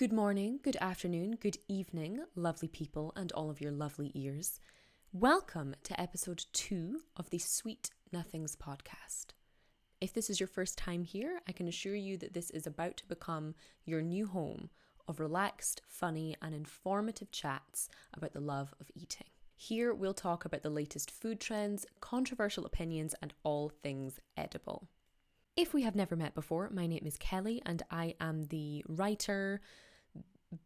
Good morning, good afternoon, good evening, lovely people and all of your lovely ears. Welcome to episode 2 of the Sweet Nothings podcast. If this is your first time here, I can assure you that this is about to become your new home of relaxed, funny and informative chats about the love of eating. Here we'll talk about the latest food trends, controversial opinions and all things edible. If we have never met before, my name is Kelly and I am the writer,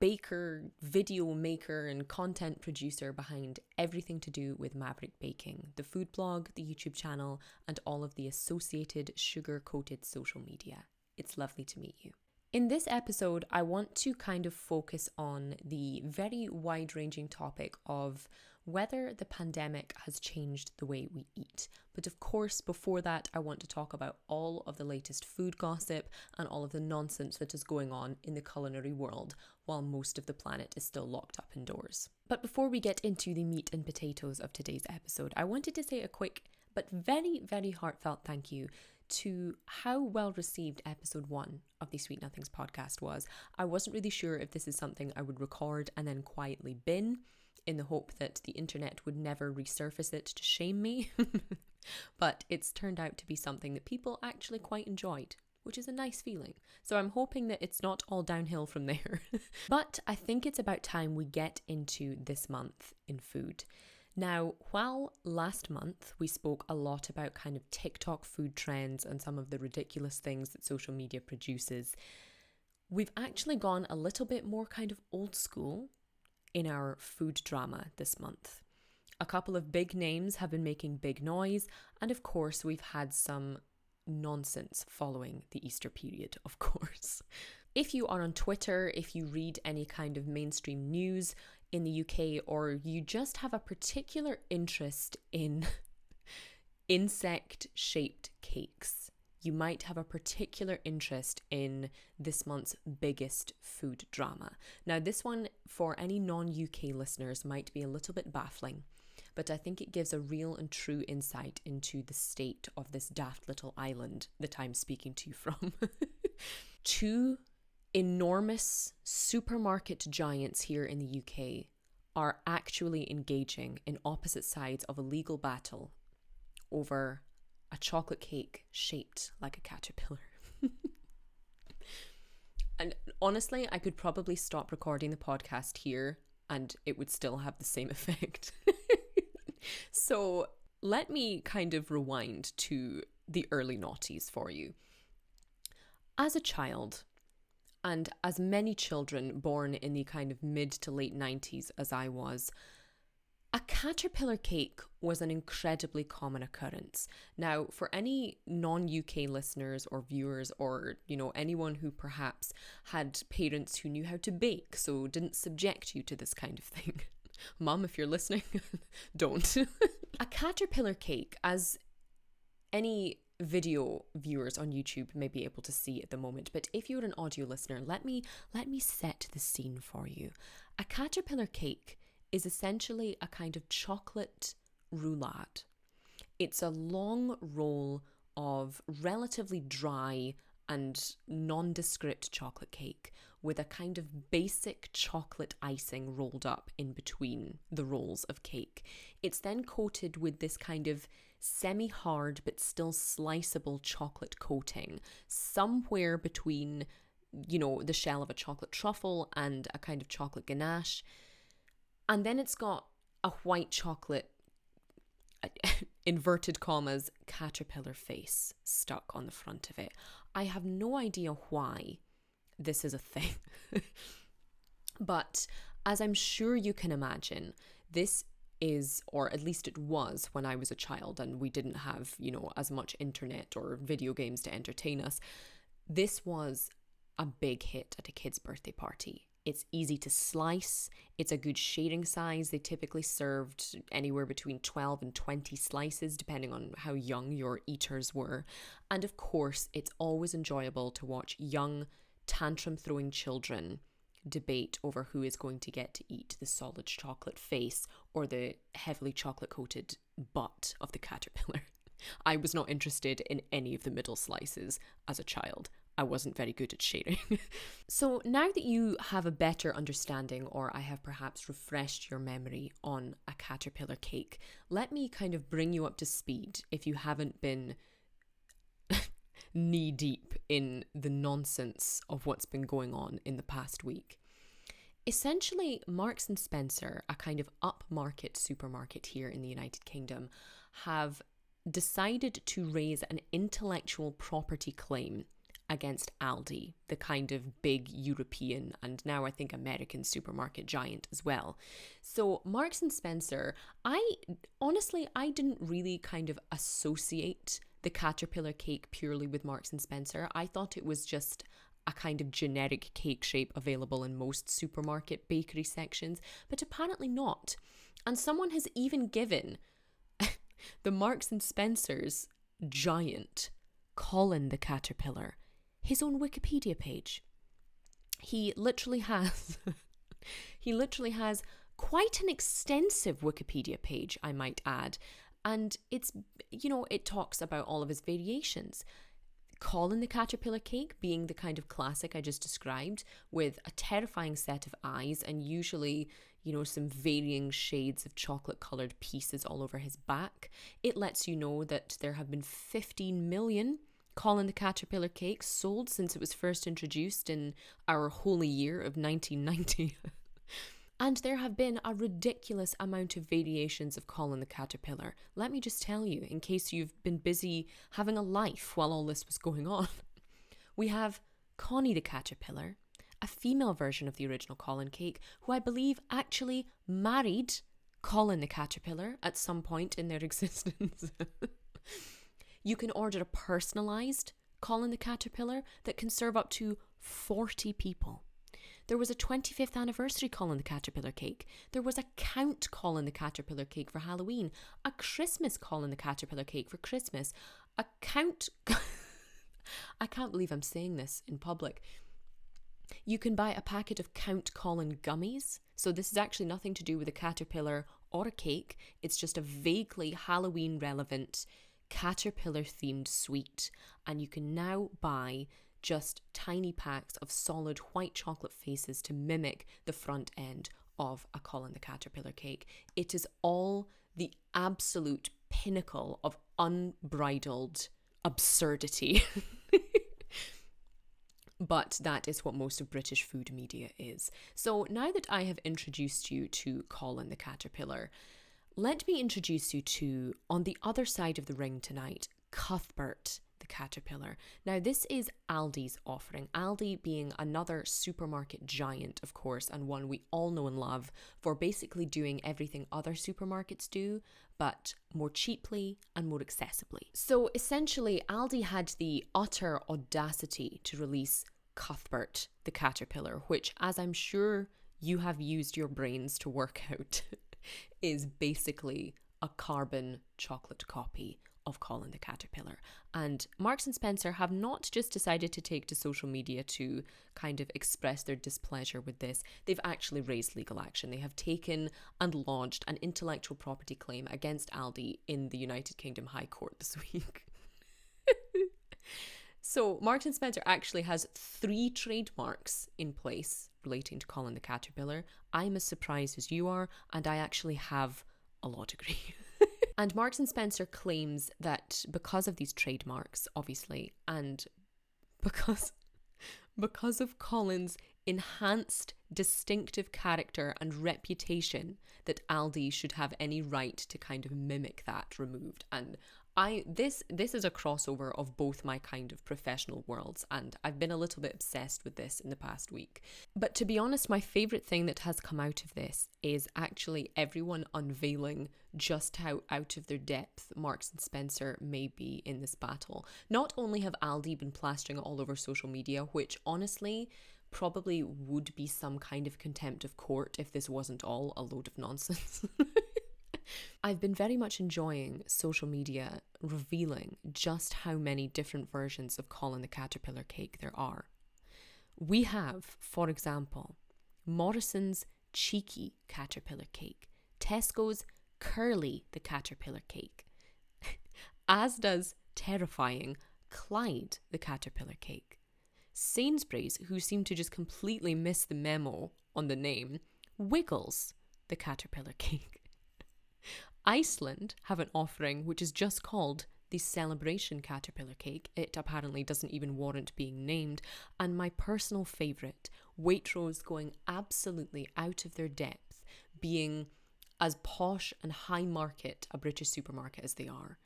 baker, video maker and content producer behind everything to do with Maverick Baking, the food blog, the YouTube channel and all of the associated sugar-coated social media. It's lovely to meet you. In this episode, I want to kind of focus on the very wide-ranging topic of whether the pandemic has changed the way we eat. But of course, before that, I want to talk about all of the latest food gossip and all of the nonsense that is going on in the culinary world while most of the planet is still locked up indoors. But before we get into the meat and potatoes of today's episode, I wanted to say a quick but very, very heartfelt thank you to how well received episode 1 of the Sweet Nothings podcast was. I wasn't really sure if this is something I would record and then quietly bin in the hope that the internet would never resurface it to shame me. But it's turned out to be something that people actually quite enjoyed, which is a nice feeling. So I'm hoping that it's not all downhill from there. But I think it's about time we get into this month in food. Now, while last month we spoke a lot about kind of TikTok food trends and some of the ridiculous things that social media produces, we've actually gone a little bit more kind of old school in our food drama this month. A couple of big names have been making big noise, and of course we've had some nonsense following the Easter period, of course. If you are on Twitter, if you read any kind of mainstream news in the UK, or you just have a particular interest in insect-shaped cakes, you might have a particular interest in this month's biggest food drama. Now, this one, for any non-UK listeners, might be a little bit baffling, but I think it gives a real and true insight into the state of this daft little island that I'm speaking to you from. Two enormous supermarket giants here in the UK are actually engaging in opposite sides of a legal battle over a chocolate cake shaped like a caterpillar. And honestly, I could probably stop recording the podcast here and it would still have the same effect. So let me kind of rewind to the early noughties for you. As a child, and as many children born in the kind of mid to late 90s as I was, a caterpillar cake was an incredibly common occurrence. Now, for any non-UK listeners or viewers or, anyone who perhaps had parents who knew how to bake, so didn't subject you to this kind of thing. Mum, if you're listening, don't. A caterpillar cake, as any video viewers on YouTube may be able to see at the moment, but if you're an audio listener, let me set the scene for you. A caterpillar cake is essentially a kind of chocolate roulade. It's a long roll of relatively dry and nondescript chocolate cake with a kind of basic chocolate icing rolled up in between the rolls of cake. It's then coated with this kind of semi-hard but still sliceable chocolate coating, somewhere between, the shell of a chocolate truffle and a kind of chocolate ganache. And then it's got a white chocolate, inverted commas, caterpillar face stuck on the front of it. I have no idea why this is a thing. But as I'm sure you can imagine, this is, or at least it was when I was a child and we didn't have, as much internet or video games to entertain us. This was a big hit at a kid's birthday party. It's easy to slice. It's a good sharing size. They typically served anywhere between 12 and 20 slices, depending on how young your eaters were. And of course, it's always enjoyable to watch young, tantrum-throwing children debate over who is going to get to eat the solid chocolate face or the heavily chocolate-coated butt of the caterpillar. I was not interested in any of the middle slices as a child. I wasn't very good at sharing. So now that you have a better understanding, or I have perhaps refreshed your memory on a caterpillar cake, let me kind of bring you up to speed if you haven't been knee deep in the nonsense of what's been going on in the past week. Essentially, Marks and Spencer, a kind of upmarket supermarket here in the United Kingdom, have decided to raise an intellectual property claim against Aldi, the kind of big European and now I think American supermarket giant as well. So Marks and Spencer, I didn't really kind of associate the caterpillar cake purely with Marks and Spencer. I thought it was just a kind of generic cake shape available in most supermarket bakery sections, but apparently not. And someone has even given the Marks and Spencer's giant, Colin the Caterpillar, his own Wikipedia page. He literally has quite an extensive Wikipedia page, I might add. And it's, it talks about all of his variations. Colin the Caterpillar cake being the kind of classic I just described, with a terrifying set of eyes and usually, some varying shades of chocolate coloured pieces all over his back. It lets you know that there have been 15 million Colin the Caterpillar cakes sold since it was first introduced in our holy year of 1990. And there have been a ridiculous amount of variations of Colin the Caterpillar. Let me just tell you, in case you've been busy having a life while all this was going on. We have Connie the Caterpillar, a female version of the original Colin cake, who I believe actually married Colin the Caterpillar at some point in their existence. You can order a personalised Colin the Caterpillar that can serve up to 40 people. There was a 25th anniversary Colin the Caterpillar cake. There was a Count Colin the Caterpillar cake for Halloween. A Christmas Colin the Caterpillar cake for Christmas. A Count... I can't believe I'm saying this in public. You can buy a packet of Count Colin gummies. So this is actually nothing to do with a caterpillar or a cake. It's just a vaguely Halloween relevant caterpillar themed sweet. And you can now buy just tiny packs of solid white chocolate faces to mimic the front end of a Colin the Caterpillar cake. It is all the absolute pinnacle of unbridled absurdity. But that is what most of British food media is. So now that I have introduced you to Colin the Caterpillar, let me introduce you to, on the other side of the ring tonight, Cuthbert the Caterpillar. Now, this is Aldi's offering. Aldi being another supermarket giant, of course, and one we all know and love for basically doing everything other supermarkets do, but more cheaply and more accessibly. So essentially, Aldi had the utter audacity to release Cuthbert the Caterpillar, which, as I'm sure you have used your brains to work out, is basically a carbon chocolate copy of Colin the Caterpillar. And Marks and Spencer have not just decided to take to social media to kind of express their displeasure with this. They've actually raised legal action. They have taken and lodged an intellectual property claim against Aldi in the United Kingdom High Court this week. So Marks and Spencer actually has 3 trademarks in place relating to Colin the Caterpillar. I'm as surprised as you are, and I actually have a law degree. And Marks and Spencer claims that because of these trademarks, obviously, and because of Colin's enhanced distinctive character and reputation, that Aldi should have any right to kind of mimic that removed. And this is a crossover of both my kind of professional worlds, and I've been a little bit obsessed with this in the past week. But to be honest, my favourite thing that has come out of this is actually everyone unveiling just how out of their depth Marks and Spencer may be in this battle. Not only have Aldi been plastering it all over social media, which honestly probably would be some kind of contempt of court if this wasn't all a load of nonsense. I've been very much enjoying social media revealing just how many different versions of Colin the Caterpillar cake there are. We have, for example, Morrison's Cheeky Caterpillar cake, Tesco's Curly the Caterpillar cake, as does terrifying Clyde the Caterpillar cake. Sainsbury's, who seem to just completely miss the memo on the name, Wiggles, the caterpillar cake. Iceland have an offering which is just called the Celebration Caterpillar Cake. It apparently doesn't even warrant being named. And my personal favourite, Waitrose going absolutely out of their depth, being as posh and high market a British supermarket as they are.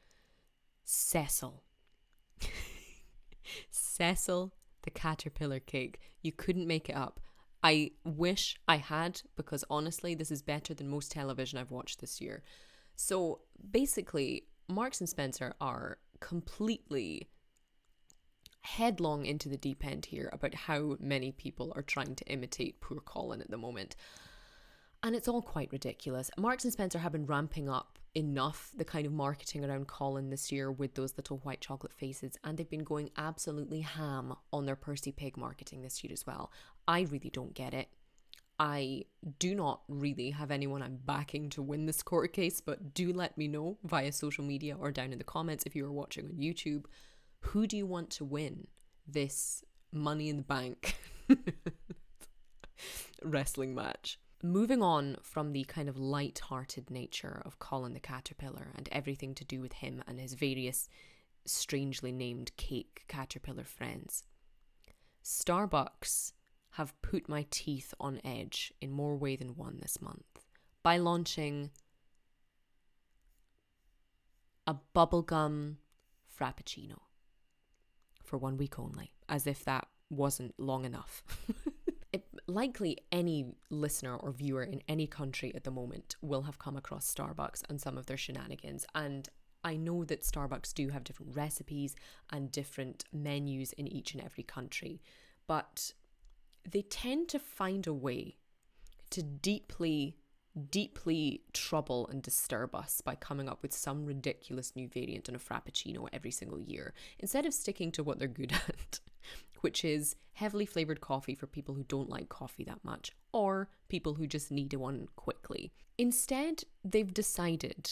Cecil. Cecil, the caterpillar cake. You couldn't make it up. I wish I had, because honestly, this is better than most television I've watched this year. So basically, Marks and Spencer are completely headlong into the deep end here about how many people are trying to imitate poor Colin at the moment. And it's all quite ridiculous. Marks and Spencer have been ramping up enough the kind of marketing around Colin this year with those little white chocolate faces, and they've been going absolutely ham on their Percy Pig marketing this year as well. I really don't get it. I do not really have anyone I'm backing to win this court case, but do let me know via social media or down in the comments if you are watching on YouTube. Who do you want to win this Money in the Bank wrestling match? Moving on from the kind of light-hearted nature of Colin the Caterpillar and everything to do with him and his various strangely named cake caterpillar friends, Starbucks have put my teeth on edge in more way than one this month by launching a bubblegum Frappuccino for 1 week only, as if that wasn't long enough. Likely any listener or viewer in any country at the moment will have come across Starbucks and some of their shenanigans, and I know that Starbucks do have different recipes and different menus in each and every country, but they tend to find a way to deeply trouble and disturb us by coming up with some ridiculous new variant on a Frappuccino every single year, instead of sticking to what they're good at, which is heavily flavoured coffee for people who don't like coffee that much, or people who just need one quickly. Instead, they've decided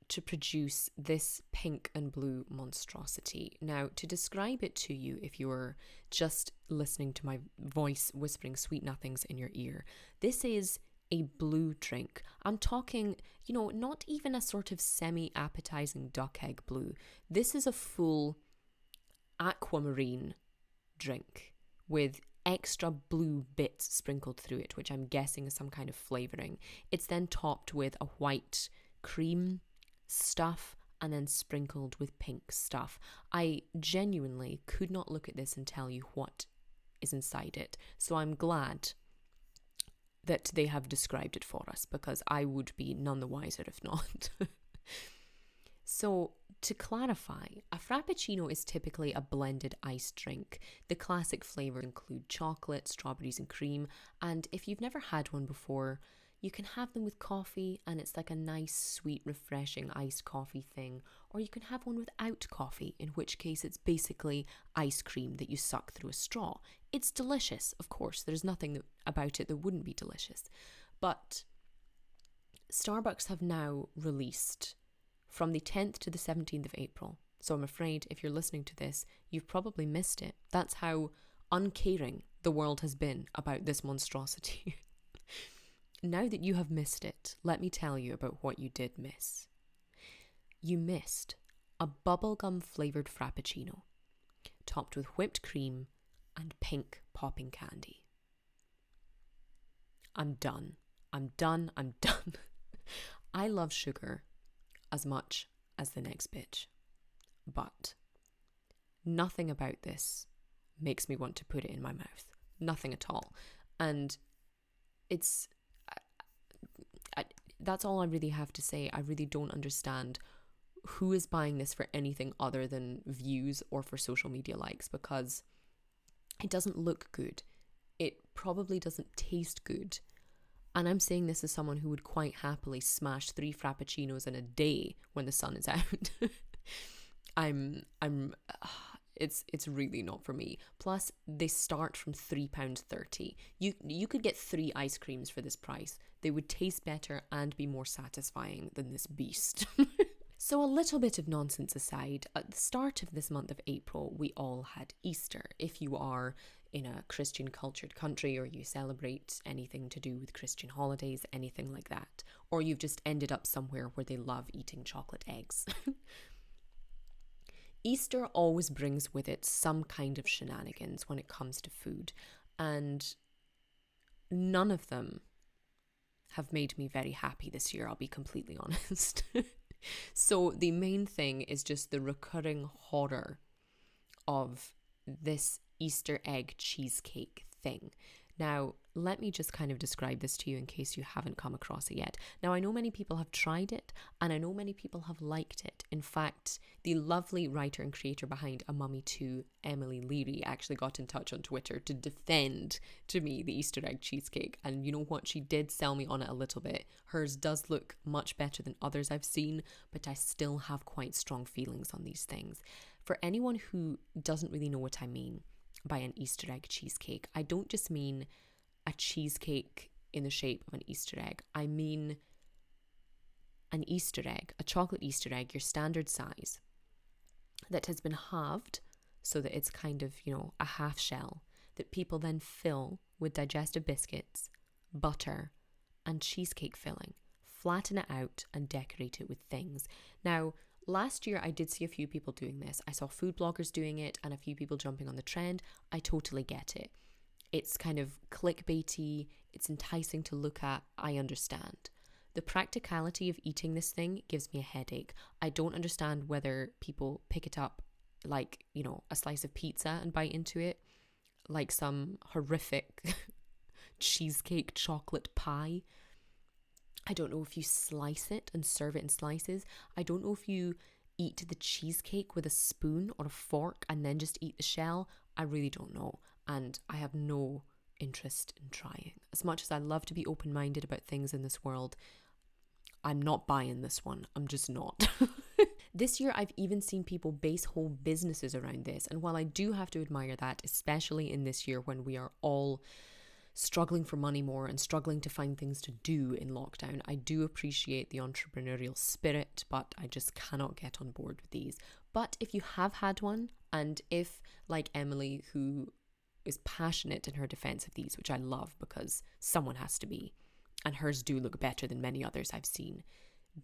to produce this pink and blue monstrosity. Now, to describe it to you, if you're just listening to my voice whispering sweet nothings in your ear, this is a blue drink. I'm talking, not even a sort of semi-appetizing duck egg blue. This is a full aquamarine drink with extra blue bits sprinkled through it, which I'm guessing is some kind of flavouring. It's then topped with a white cream stuff and then sprinkled with pink stuff. I genuinely could not look at this and tell you what is inside it. So I'm glad that they have described it for us, because I would be none the wiser if not. So, to clarify, a Frappuccino is typically a blended iced drink. The classic flavours include chocolate, strawberries and cream, and if you've never had one before, you can have them with coffee and it's like a nice, sweet, refreshing iced coffee thing, or you can have one without coffee, in which case it's basically ice cream that you suck through a straw. It's delicious, of course, there's nothing about it that wouldn't be delicious, but Starbucks have now released from the 10th to the 17th of April. So I'm afraid if you're listening to this, you've probably missed it. That's how uncaring the world has been about this monstrosity. Now that you have missed it, let me tell you about what you did miss. You missed a bubblegum flavoured Frappuccino, topped with whipped cream and pink popping candy. I'm done. I love sugar as much as the next bitch, but nothing about this makes me want to put it in my mouth. Nothing at all. And that's all I really have to say. I really don't understand who is buying this for anything other than views or for social media likes, because it doesn't look good. It probably doesn't taste good. And I'm saying this as someone who would quite happily smash 3 Frappuccinos in a day when the sun is out. It's really not for me. Plus, they start from £3.30. You could get 3 ice creams for this price. They would taste better and be more satisfying than this beast. So a little bit of nonsense aside, at the start of this month of April, we all had Easter. If you are in a Christian cultured country or you celebrate anything to do with Christian holidays, anything like that, or you've just ended up somewhere where they love eating chocolate eggs. Easter always brings with it some kind of shenanigans when it comes to food, and none of them have made me very happy this year, I'll be completely honest. So the main thing is just the recurring horror of this Easter egg cheesecake thing. Now, let me just kind of describe this to you in case you haven't come across it yet. Now, I know many people have tried it, and I know many people have liked it. In fact, the lovely writer and creator behind A Mummy 2, Emily Leary, actually got in touch on Twitter to defend to me the Easter egg cheesecake. And you know what? She did sell me on it a little bit. Hers does look much better than others I've seen, but I still have quite strong feelings on these things. For anyone who doesn't really know what I mean by an Easter egg cheesecake, I don't just mean a cheesecake in the shape of an Easter egg. I mean an Easter egg, a chocolate Easter egg, your standard size, that has been halved so that it's kind of, a half shell that people then fill with digestive biscuits, butter, and cheesecake filling. Flatten it out and decorate it with things. Now, last year, I did see a few people doing this. I saw food bloggers doing it and a few people jumping on the trend. I totally get it. It's kind of clickbaity. It's enticing to look at. I understand. The practicality of eating this thing gives me a headache. I don't understand whether people pick it up like, a slice of pizza and bite into it like some horrific cheesecake chocolate pie. I don't know if you slice it and serve it in slices. I don't know if you eat the cheesecake with a spoon or a fork and then just eat the shell. I really don't know. And I have no interest in trying. As much as I love to be open-minded about things in this world, I'm not buying this one. I'm just not. This year, I've even seen people base whole businesses around this. And while I do have to admire that, especially in this year when we are all struggling for money more and struggling to find things to do in lockdown, I do appreciate the entrepreneurial spirit, but I just cannot get on board with these. But if you have had one, and if, like Emily, who is passionate in her defense of these, which I love because someone has to be, and hers do look better than many others I've seen,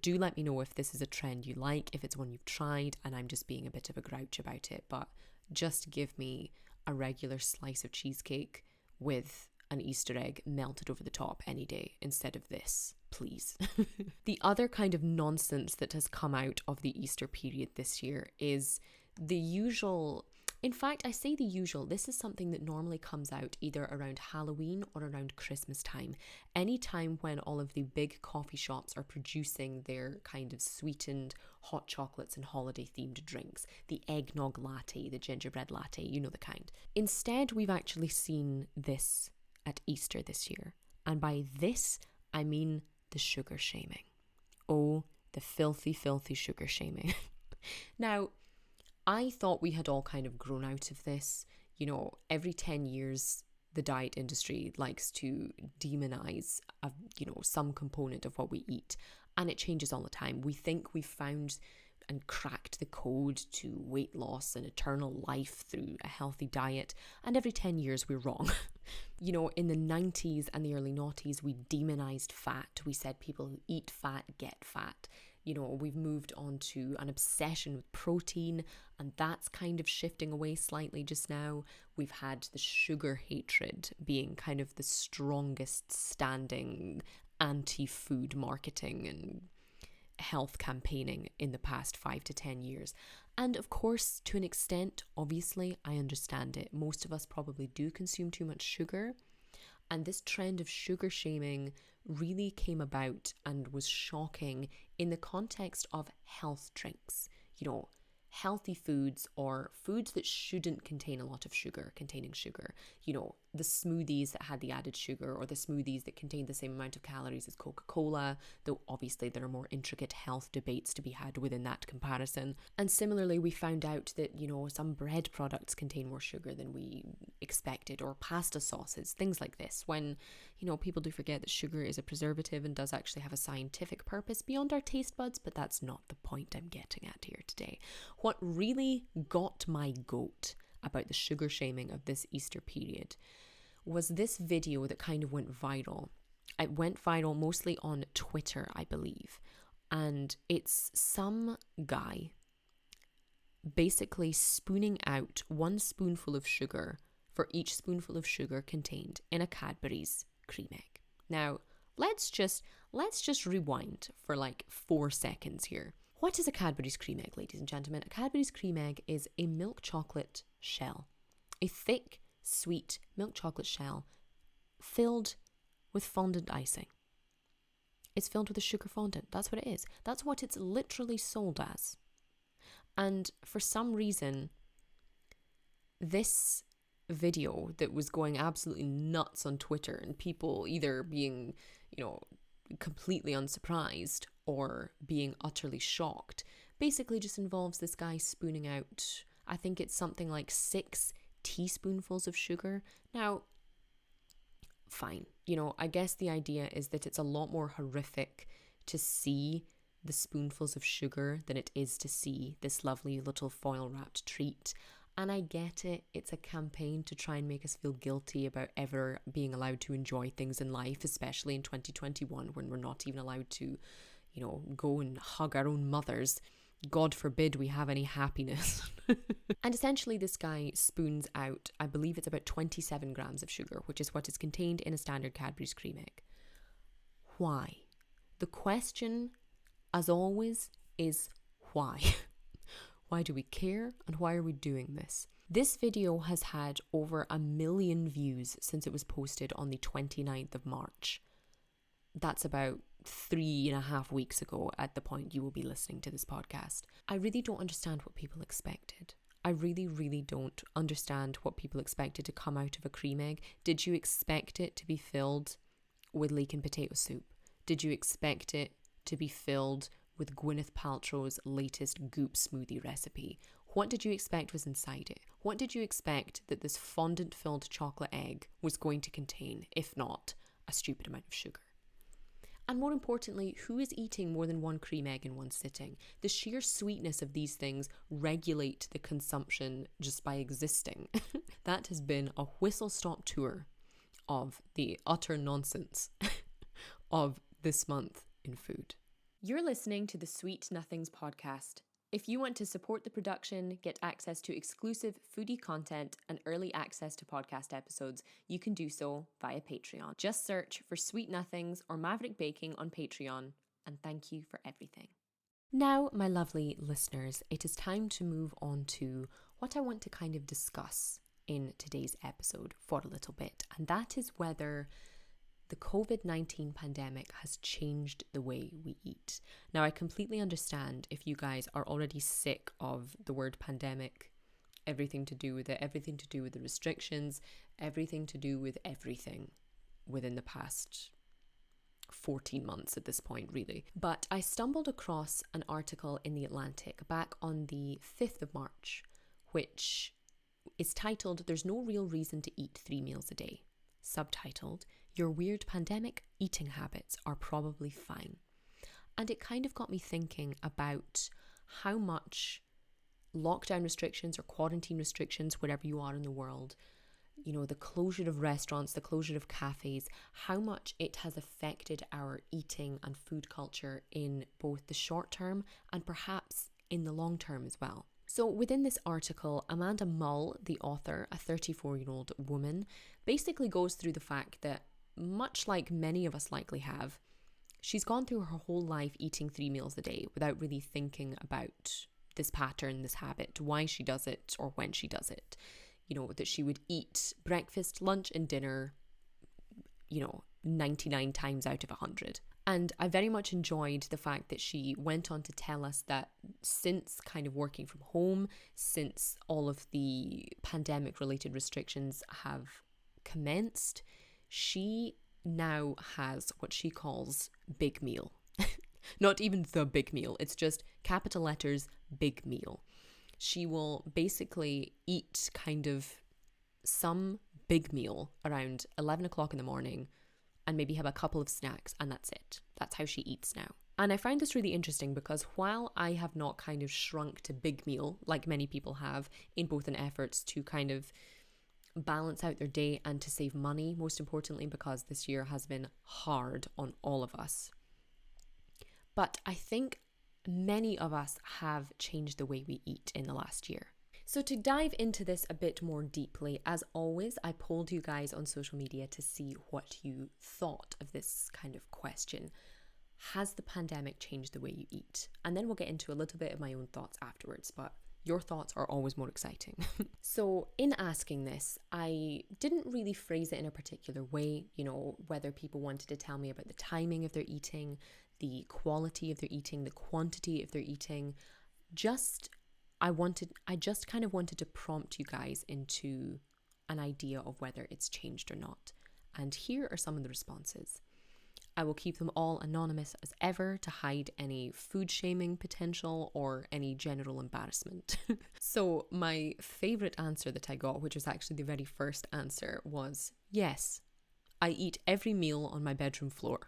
do let me know if this is a trend you like, if it's one you've tried, and I'm just being a bit of a grouch about it. But just give me a regular slice of cheesecake with an Easter egg melted over the top any day instead of this, please. The other kind of nonsense that has come out of the Easter period this year is the usual. In fact, I say the usual. This is something that normally comes out either around Halloween or around Christmas time. Any time when all of the big coffee shops are producing their kind of sweetened hot chocolates and holiday themed drinks. The eggnog latte, the gingerbread latte, you know the kind. Instead, we've actually seen this at Easter this year. And by this, I mean the sugar shaming. Oh, the filthy, filthy sugar shaming. Now, I thought we had all kind of grown out of this. Every 10 years, the diet industry likes to demonize, some component of what we eat. And it changes all the time. We think we've found and cracked the code to weight loss and eternal life through a healthy diet. And every 10 years, we're wrong. In the 90s and the early noughties, we demonized fat. We said people who eat fat get fat. We've moved on to an obsession with protein, and that's kind of shifting away slightly just now. We've had the sugar hatred being kind of the strongest standing anti-food marketing and health campaigning in the past 5 to 10 years. And of course, to an extent, obviously, I understand it. Most of us probably do consume too much sugar. And this trend of sugar shaming really came about and was shocking in the context of health drinks. Healthy foods or foods that shouldn't contain a lot of sugar, containing sugar. the smoothies that had the added sugar, or the smoothies that contained the same amount of calories as Coca-Cola, though obviously there are more intricate health debates to be had within that comparison. And similarly, we found out that, some bread products contain more sugar than we expected, or pasta sauces, things like this, when, people do forget that sugar is a preservative and does actually have a scientific purpose beyond our taste buds, but that's not the point I'm getting at here today. What really got my goat about the sugar shaming of this Easter period was this video that kind of went viral. It went viral mostly on Twitter, I believe. And it's some guy basically spooning out 1 spoonful of sugar for each spoonful of sugar contained in a Cadbury's cream egg. Now, let's just rewind for like 4 seconds here. What is a Cadbury's cream egg, ladies and gentlemen? A Cadbury's cream egg is a milk chocolate shell. A thick, sweet milk chocolate shell filled with fondant icing. It's filled with a sugar fondant. That's what it is. That's what it's literally sold as. And for some reason, this video that was going absolutely nuts on Twitter, and people either being, completely unsurprised or being utterly shocked, basically just involves this guy spooning out, I think it's something like 6 teaspoonfuls of sugar. Now, fine. I guess the idea is that it's a lot more horrific to see the spoonfuls of sugar than it is to see this lovely little foil wrapped treat. And I get it. It's a campaign to try and make us feel guilty about ever being allowed to enjoy things in life, especially in 2021 when we're not even allowed to, go and hug our own mothers. God forbid we have any happiness. And essentially this guy spoons out, I believe it's about 27 grams of sugar, which is what is contained in a standard Cadbury's cream egg. Why? The question, as always, is why? Why do we care, and why are we doing this? This video has had over 1 million views since it was posted on the 29th of March. That's about 3.5 weeks ago at the point you will be listening to this podcast. I really don't understand what people expected. I really, really don't understand what people expected to come out of a cream egg. Did you expect it to be filled with leek and potato soup? Did you expect it to be filled with Gwyneth Paltrow's latest goop smoothie recipe? What did you expect was inside it? What did you expect that this fondant-filled chocolate egg was going to contain, if not a stupid amount of sugar? And more importantly, who is eating more than 1 cream egg in one sitting? The sheer sweetness of these things regulate the consumption just by existing. That has been a whistle-stop tour of the utter nonsense of this month in food. You're listening to the Sweet Nothings podcast. If you want to support the production, get access to exclusive foodie content, and early access to podcast episodes, you can do so via Patreon. Just search for Sweet Nothings or Maverick Baking on Patreon, and thank you for everything. Now, my lovely listeners, it is time to move on to what I want to kind of discuss in today's episode for a little bit, and that is whether the COVID-19 pandemic has changed the way we eat. Now, I completely understand if you guys are already sick of the word pandemic, everything to do with it, everything to do with the restrictions, everything to do with everything within the past 14 months at this point, really. But I stumbled across an article in The Atlantic back on the 5th of March, which is titled, "There's no real reason to eat 3 meals a day." Subtitled, "Your weird pandemic eating habits are probably fine." And it kind of got me thinking about how much lockdown restrictions or quarantine restrictions, wherever you are in the world, the closure of restaurants, the closure of cafes, how much it has affected our eating and food culture in both the short term and perhaps in the long term as well. So within this article, Amanda Mull, the author, a 34-year-old woman, basically goes through the fact that, much like many of us likely have, she's gone through her whole life eating 3 meals a day without really thinking about this pattern, this habit, why she does it or when she does it. That she would eat breakfast, lunch and dinner, 99 times out of 100. And I very much enjoyed the fact that she went on to tell us that since kind of working from home, since all of the pandemic related restrictions have commenced, she now has what she calls big meal. Not even the big meal, it's just capital letters, big meal. She will basically eat kind of some big meal around 11 o'clock in the morning and maybe have a couple of snacks, and that's it. That's how she eats now. And I find this really interesting because while I have not kind of shrunk to big meal like many people have, in both an efforts to kind of balance out their day and to save money, most importantly, because this year has been hard on all of us. But I think many of us have changed the way we eat in the last year. So to dive into this a bit more deeply, as always, I polled you guys on social media to see what you thought of this kind of question. Has the pandemic changed the way you eat? And then we'll get into a little bit of my own thoughts afterwards, but your thoughts are always more exciting. So in asking this, I didn't really phrase it in a particular way, whether people wanted to tell me about the timing of their eating, the quality of their eating, the quantity of their eating. I just kind of wanted to prompt you guys into an idea of whether it's changed or not. And here are some of the responses. I will keep them all anonymous as ever to hide any food shaming potential or any general embarrassment. So my favorite answer that I got, which was actually the very first answer, was yes, I eat every meal on my bedroom floor.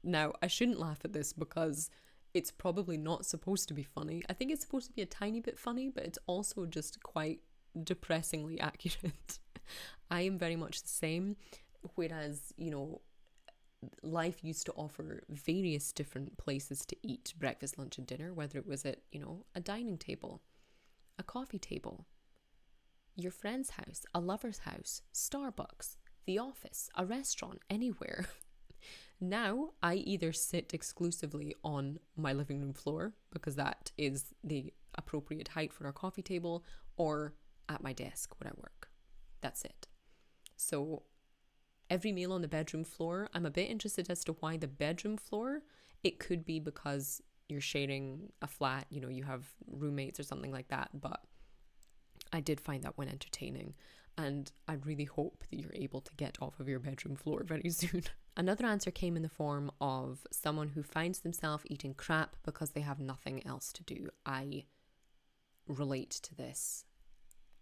Now, I shouldn't laugh at this because it's probably not supposed to be funny. I think it's supposed to be a tiny bit funny, but it's also just quite depressingly accurate. I am very much the same, whereas, life used to offer various different places to eat breakfast, lunch and dinner, whether it was at, a dining table, a coffee table, your friend's house, a lover's house, Starbucks, the office, a restaurant, anywhere. Now, I either sit exclusively on my living room floor because that is the appropriate height for our coffee table, or at my desk where I work. That's it. So every meal on the bedroom floor, I'm a bit interested as to why the bedroom floor. It could be because you're sharing a flat, you have roommates or something like that, but I did find that one entertaining. And I really hope that you're able to get off of your bedroom floor very soon. Another answer came in the form of someone who finds themselves eating crap because they have nothing else to do. I relate to this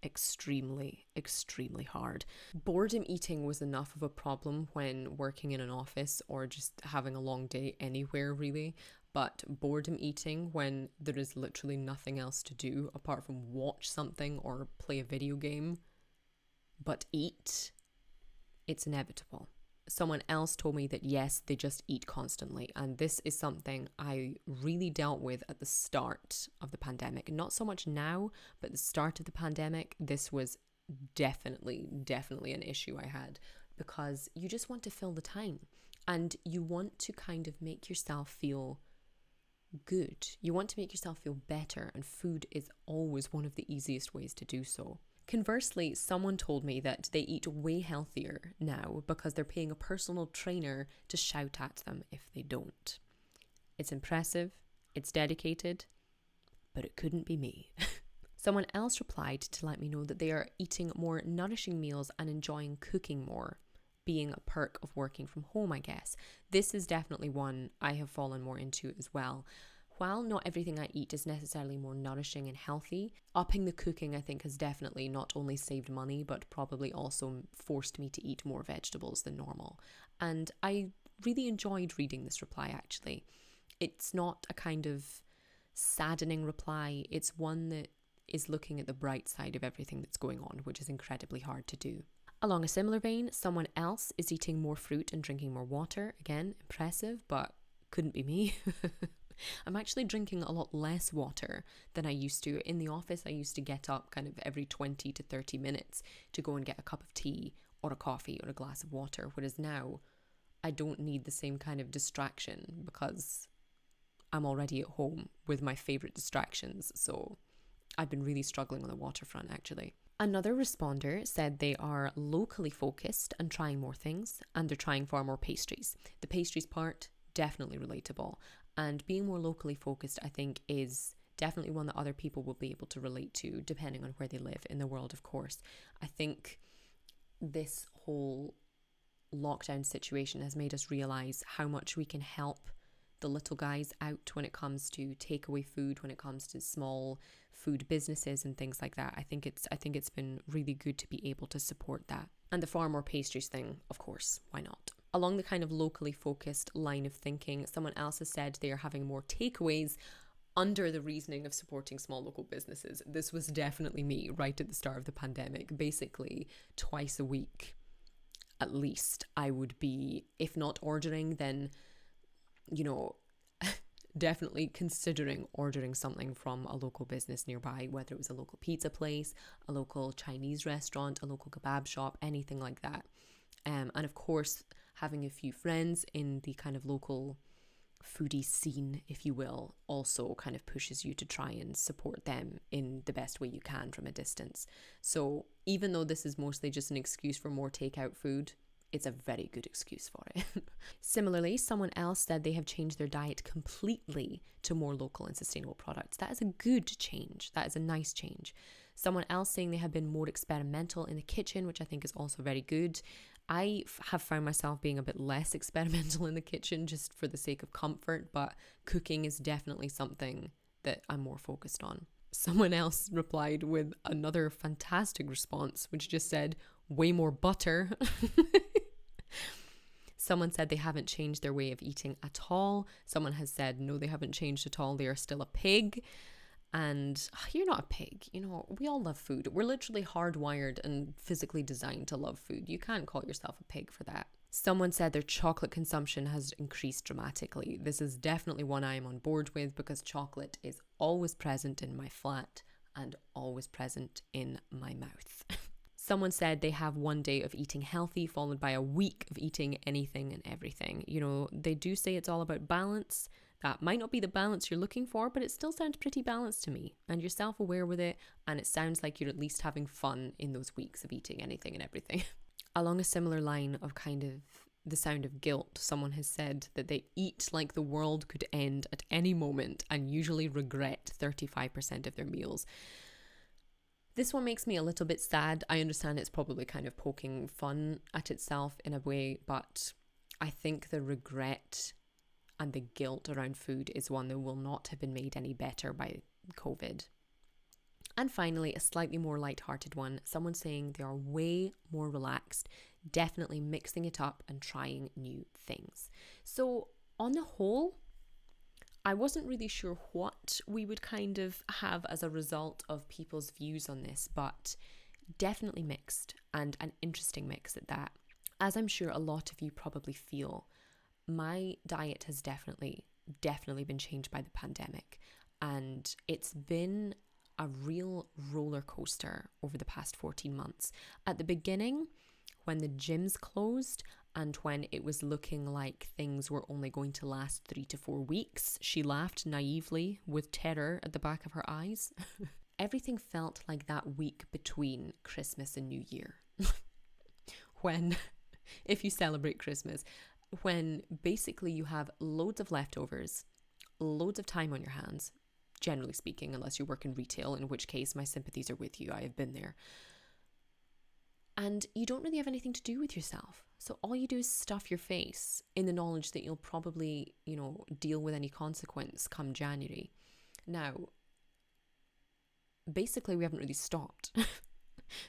extremely, extremely hard. Boredom eating was enough of a problem when working in an office or just having a long day anywhere, really. But boredom eating when there is literally nothing else to do apart from watch something or play a video game, but eat, it's inevitable. Someone else told me that yes, they just eat constantly. And this is something I really dealt with at the start of the pandemic. Not so much now, but at the start of the pandemic, this was definitely an issue I had, because you just want to fill the time and you want to kind of make yourself feel good. You want to make yourself feel better, and food is always one of the easiest ways to do so. Conversely, someone told me that they eat way healthier now because they're paying a personal trainer to shout at them if they don't. It's impressive, it's dedicated, but it couldn't be me. Someone else replied to let me know that they are eating more nourishing meals and enjoying cooking more, being a perk of working from home, I guess. This is definitely one I have fallen more into as well. While not everything I eat is necessarily more nourishing and healthy, upping the cooking I think has definitely not only saved money, but probably also forced me to eat more vegetables than normal. And I really enjoyed reading this reply, actually. It's not a kind of saddening reply. It's one that is looking at the bright side of everything that's going on, which is incredibly hard to do. Along a similar vein, someone else is eating more fruit and drinking more water. Again, impressive, but couldn't be me. I'm actually drinking a lot less water than I used to. In the office, I used to get up kind of every 20 to 30 minutes to go and get a cup of tea or a coffee or a glass of water, whereas now I don't need the same kind of distraction because I'm already at home with my favourite distractions. So I've been really struggling on the water front, actually. Another responder said they are locally focused and trying more things, and they're trying far more pastries. The pastries part, definitely relatable. And being more locally focused, I think, is definitely one that other people will be able to relate to, depending on where they live in the world, of course. I think this whole lockdown situation has made us realize how much we can help the little guys out when it comes to takeaway food, when it comes to small food businesses and things like that. I think it's been really good to be able to support that. And the farm or pastries thing, of course, why not? Along the kind of locally focused line of thinking, someone else has said they are having more takeaways under the reasoning of supporting small local businesses. This was definitely me right at the start of the pandemic. Basically, twice a week, at least, I would be, if not ordering, then definitely considering ordering something from a local business nearby, whether it was a local pizza place, a local Chinese restaurant, a local kebab shop, anything like that. And of course, having a few friends in the kind of local foodie scene, if you will, also kind of pushes you to try and support them in the best way you can from a distance. So even though this is mostly just an excuse for more takeout food, it's a very good excuse for it. Similarly, someone else said they have changed their diet completely to more local and sustainable products. That is a good change. That is a nice change. Someone else saying they have been more experimental in the kitchen, which I think is also very good. I have found myself being a bit less experimental in the kitchen just for the sake of comfort, but cooking is definitely something that I'm more focused on. Someone else replied with another fantastic response, which just said, way more butter. Someone said they haven't changed their way of eating at all. Someone has said, no, they haven't changed at all. They are still a pig. And you're not a pig. We all love food. We're literally hardwired and physically designed to love food. You can't call yourself a pig for that. Someone said their chocolate consumption has increased dramatically. This is definitely one I am on board with because chocolate is always present in my flat and always present in my mouth. Someone said they have one day of eating healthy followed by a week of eating anything and everything. They do say it's all about balance. That might not be the balance you're looking for, but it still sounds pretty balanced to me. And you're self-aware with it, and it sounds like you're at least having fun in those weeks of eating anything and everything. Along a similar line of kind of the sound of guilt, someone has said that they eat like the world could end at any moment and usually regret 35% of their meals. This one makes me a little bit sad. I understand it's probably kind of poking fun at itself in a way, but I think the regret and the guilt around food is one that will not have been made any better by COVID. And finally, a slightly more lighthearted one, someone saying they are way more relaxed, definitely mixing it up and trying new things. So on the whole, I wasn't really sure what we would kind of have as a result of people's views on this, but definitely mixed, and an interesting mix at that. As I'm sure a lot of you probably feel, my diet has definitely been changed by the pandemic, and it's been a real roller coaster over the past 14 months. At the beginning, when the gyms closed and when it was looking like things were only going to last 3 to 4 weeks, she laughed naively with terror at the back of her eyes. Everything felt like that week between Christmas and New Year. When, if you celebrate Christmas, when basically you have loads of leftovers, loads of time on your hands, generally speaking, unless you work in retail, in which case my sympathies are with you. I have been there. And you don't really have anything to do with yourself. So all you do is stuff your face in the knowledge that you'll probably, deal with any consequence come January. Now, basically we haven't really stopped.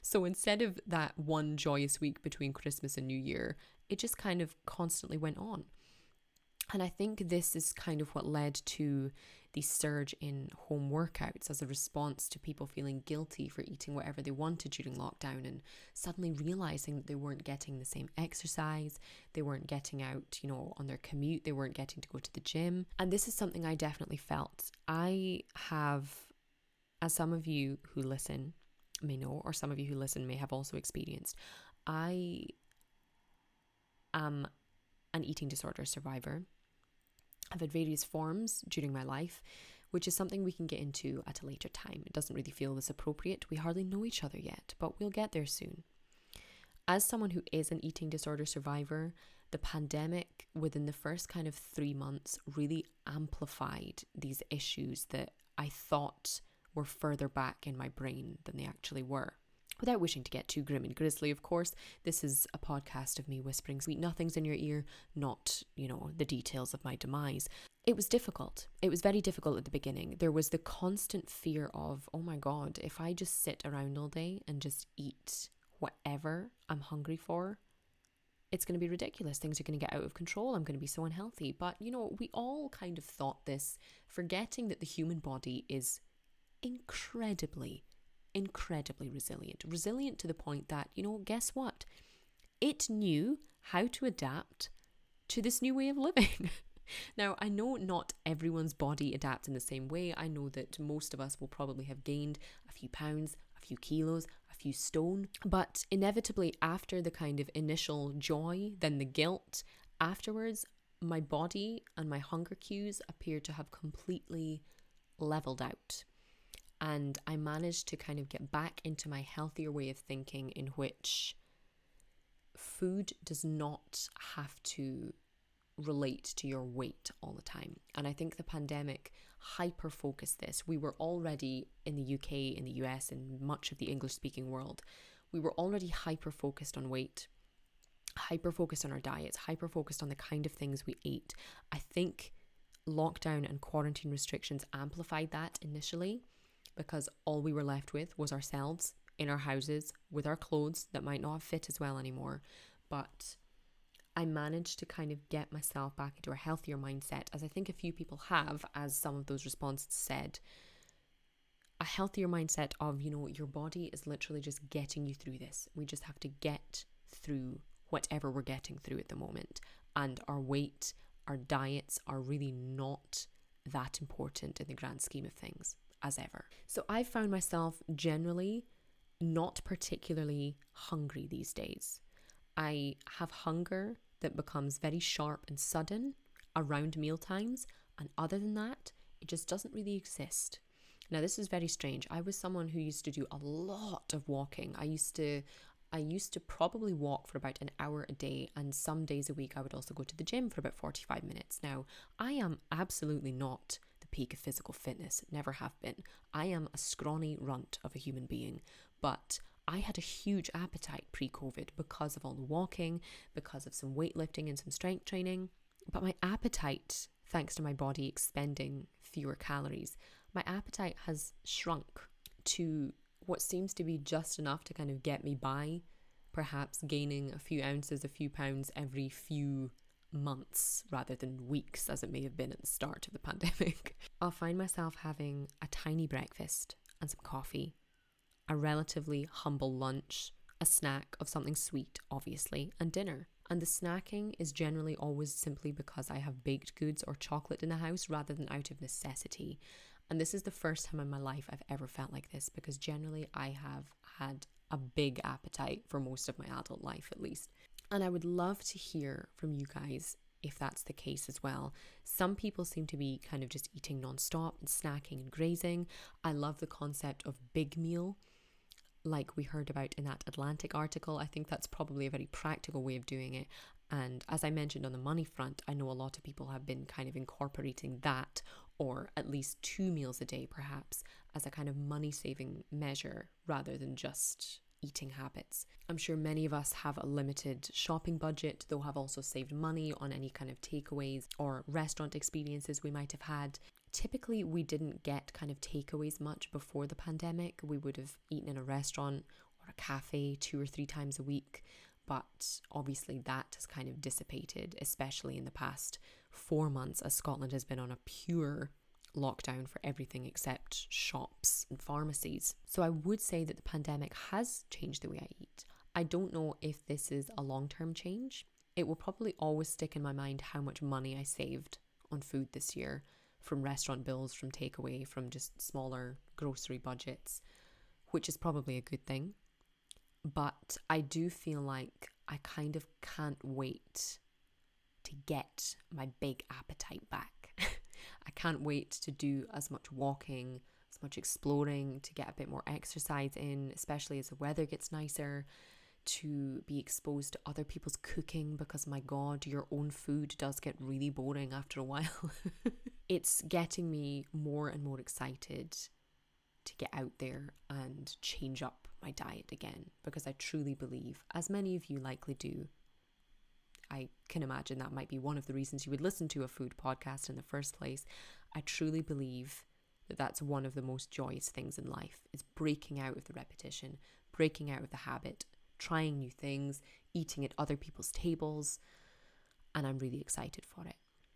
So instead of that one joyous week between Christmas and New Year, it just kind of constantly went on. And I think this is kind of what led to the surge in home workouts as a response to people feeling guilty for eating whatever they wanted during lockdown and suddenly realizing that they weren't getting the same exercise, they weren't getting out, on their commute, they weren't getting to go to the gym. And this is something I definitely felt. I have, as some of you who listen may know, or some of you who listen may have also experienced, I am an eating disorder survivor. I've had various forms during my life, which is something we can get into at a later time. It doesn't really feel this appropriate. We hardly know each other yet, but we'll get there soon. As someone who is an eating disorder survivor, the pandemic within the first kind of 3 months really amplified these issues that I thought were further back in my brain than they actually were. Without wishing to get too grim and grisly, of course, this is a podcast of me whispering sweet nothings in your ear, not, the details of my demise. It was difficult. It was very difficult at the beginning. There was the constant fear of, oh my God, if I just sit around all day and just eat whatever I'm hungry for, it's going to be ridiculous. Things are going to get out of control. I'm going to be so unhealthy. But, we all kind of thought this, forgetting that the human body is incredibly resilient to the point that, guess what? It knew how to adapt to this new way of living. Now, I know not everyone's body adapts in the same way. I know that most of us will probably have gained a few pounds, a few kilos, a few stone, but inevitably after the kind of initial joy, then the guilt, afterwards, my body and my hunger cues appear to have completely leveled out. And I managed to kind of get back into my healthier way of thinking, in which food does not have to relate to your weight all the time. And I think the pandemic hyper-focused this. We were already in the UK, in the US, in much of the English-speaking world, we were already hyper-focused on weight, hyper-focused on our diets, hyper-focused on the kind of things we ate. I think lockdown and quarantine restrictions amplified that initially, because all we were left with was ourselves in our houses with our clothes that might not fit as well anymore. But I managed to kind of get myself back into a healthier mindset, as I think a few people have, as some of those responses said. A healthier mindset of, your body is literally just getting you through this. We just have to get through whatever we're getting through at the moment. And our weight, our diets are really not that important in the grand scheme of things as ever. So I found myself generally not particularly hungry these days. I have hunger that becomes very sharp and sudden around meal times, and other than that, it just doesn't really exist. Now, this is very strange. I was someone who used to do a lot of walking. I used to probably walk for about an hour a day, and some days a week I would also go to the gym for about 45 minutes. Now, I am absolutely not the peak of physical fitness, never have been. I am a scrawny runt of a human being, but I had a huge appetite pre-COVID because of all the walking, because of some weightlifting and some strength training. But my appetite, thanks to my body expending fewer calories, my appetite has shrunk to what seems to be just enough to kind of get me by, perhaps gaining a few ounces, a few pounds every few months rather than weeks, as it may have been at the start of the pandemic. I'll find myself having a tiny breakfast and some coffee, a relatively humble lunch, a snack of something sweet, obviously, and dinner. And the snacking is generally always simply because I have baked goods or chocolate in the house rather than out of necessity. And this is the first time in my life I've ever felt like this, because generally I have had a big appetite for most of my adult life, at least. And I would love to hear from you guys if that's the case as well. Some people seem to be kind of just eating nonstop and snacking and grazing. I love the concept of big meal, like we heard about in that Atlantic article. I think that's probably a very practical way of doing it. And as I mentioned on the money front, I know a lot of people have been kind of incorporating that, or at least 2 meals a day perhaps, as a kind of money saving measure rather than just eating habits. I'm sure many of us have a limited shopping budget, though have also saved money on any kind of takeaways or restaurant experiences we might have had. Typically, we didn't get kind of takeaways much before the pandemic. We would have eaten in a restaurant or a cafe 2 or 3 times a week. But obviously that has kind of dissipated, especially in the past 4 months, as Scotland has been on a pure lockdown for everything except shops and pharmacies. So I would say that the pandemic has changed the way I eat. I don't know if this is a long-term change. It will probably always stick in my mind how much money I saved on food this year, from restaurant bills, from takeaway, from just smaller grocery budgets, which is probably a good thing. But I do feel like I kind of can't wait to get my big appetite back. I can't wait to do as much walking, as much exploring, to get a bit more exercise in, especially as the weather gets nicer, to be exposed to other people's cooking, because my God, your own food does get really boring after a while. It's getting me more and more excited to get out there and change up my diet again, because I truly believe, as many of you likely do, I can imagine that might be one of the reasons you would listen to a food podcast in the first place. I truly believe that that's one of the most joyous things in life, is breaking out of the repetition, breaking out of the habit, trying new things, eating at other people's tables, and I'm really excited for it.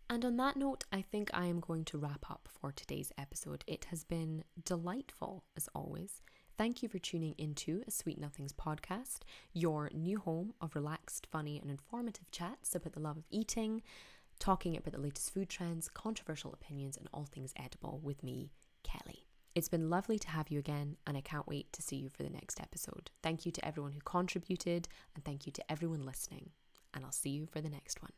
And on that note, I think I am going to wrap up for today's episode. It has been delightful, as always. Thank you for tuning into a Sweet Nothings podcast, your new home of relaxed, funny and informative chats about the love of eating, talking about the latest food trends, controversial opinions and all things edible with me, Kelly. It's been lovely to have you again, and I can't wait to see you for the next episode. Thank you to everyone who contributed, and thank you to everyone listening, and I'll see you for the next one.